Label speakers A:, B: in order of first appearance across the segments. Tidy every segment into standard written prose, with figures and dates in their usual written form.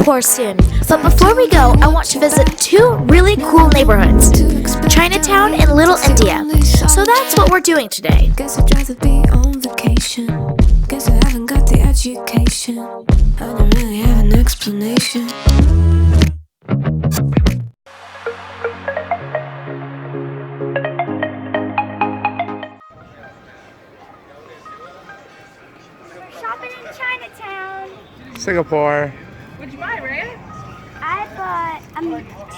A: Singapore soon, but before we go, I want to visit two really cool neighborhoods, Chinatown and Little India. So that's what we're doing today.
B: Guess I'd rather be on vacation. Guess I haven't got the education. I don't really have an explanation.
C: Shopping in Chinatown.
D: Singapore.
E: What'd you buy, Rhea?
C: I bought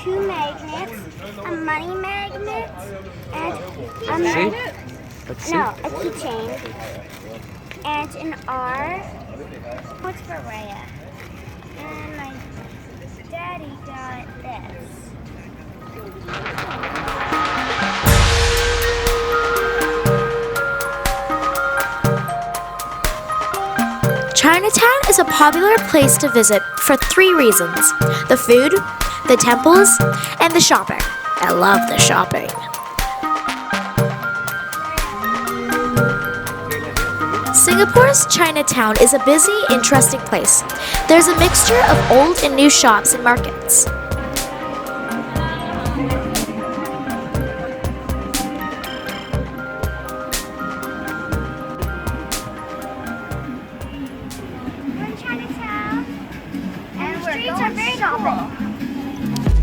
C: 2 magnets, a money magnet, and
D: Let's see.
C: a keychain, and an R. What's for Rhea? And my daddy got this.
A: Chinatown is a popular place to visit for 3 reasons: the food, the temples, and the shopping. I love the shopping. Singapore's Chinatown is a busy, interesting place. There's a mixture of old and new shops and markets.
C: We're in Chinatown, and the streets are very cool.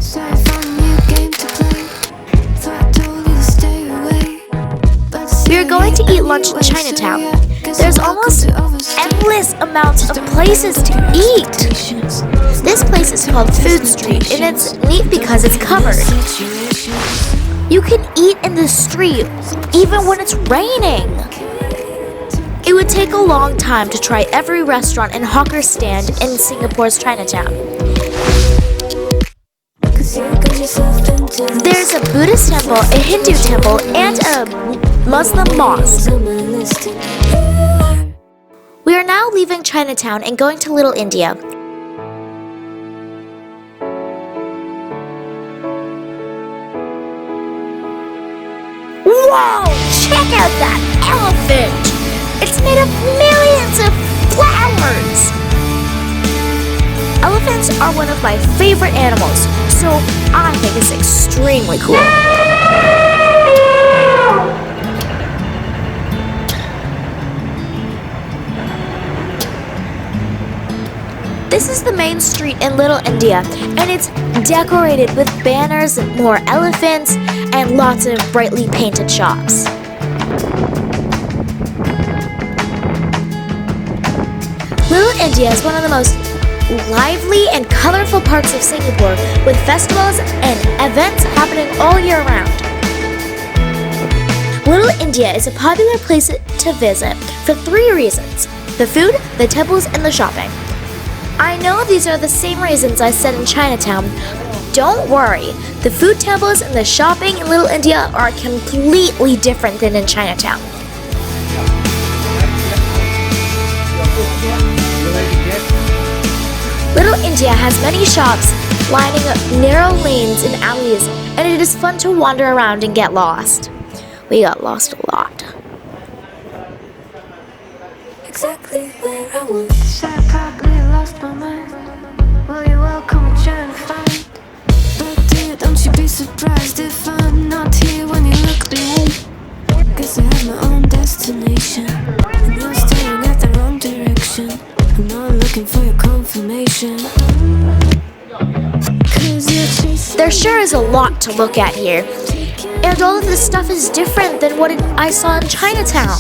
B: So I found a new game to play. Thought I told you to stay away.
A: We are going to eat lunch in Chinatown. There's almost endless amounts of places to eat. This place is called Food Street, and it's neat because it's covered. You can eat in the street even when it's raining. It would take a long time to try every restaurant and hawker stand in Singapore's Chinatown. There's a Buddhist temple, a Hindu temple, and a Muslim mosque. We are now leaving Chinatown and going to Little India. Whoa! Check out that elephant! It's made of millions of flowers! Elephants are one of my favorite animals, so I think it's extremely cool. This is the main street in Little India, and it's decorated with banners, more elephants, and lots of brightly painted shops. Little India is one of the most lively and colorful parts of Singapore, with festivals and events happening all year round. Little India is a popular place to visit for 3 reasons: the food, the temples, and the shopping. I know these are the same reasons I said in Chinatown. Don't worry, the food, temples, and the shopping in Little India are completely different than in Chinatown. Little India has many shops lining up narrow lanes and alleys, and it is fun to wander around and get lost. We got lost a lot.
B: Exactly where I was. I probably lost my mind. Well, you're welcome to try and find. But dear, don't you be surprised if I'm not here when you look behind. Guess I have my own destination, and you're staring at the wrong direction. I'm not looking for your confirmation.
A: There sure is a lot to look at here, and all of this stuff is different than what I saw in Chinatown.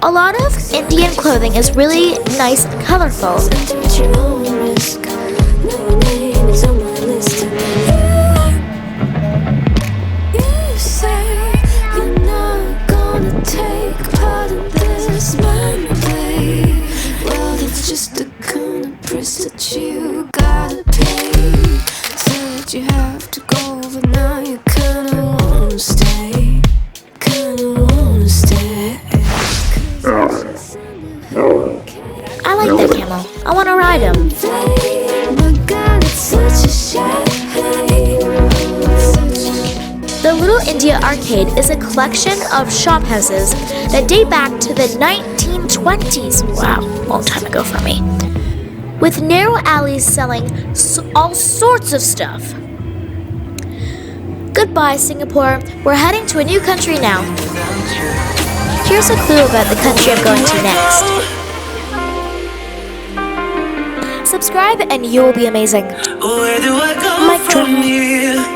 A: A lot of Indian clothing is really nice and colorful.
B: Mindplay. Well, it's just a kind of price that you gotta pay. Said you have to go, but now you kinda wanna stay. Kinda wanna stay.
A: I like that camel. I want to ride him.
B: My God, it's such a shame.
A: The Little India Arcade is a collection of shophouses that date back to the 1920s. Wow, long time ago for me. With narrow alleys selling all sorts of stuff. Goodbye, Singapore. We're heading to a new country now. Here's a clue about the country I'm going to next. Subscribe and you will be amazing.
E: Where do I go
A: Mic drop.
E: from here?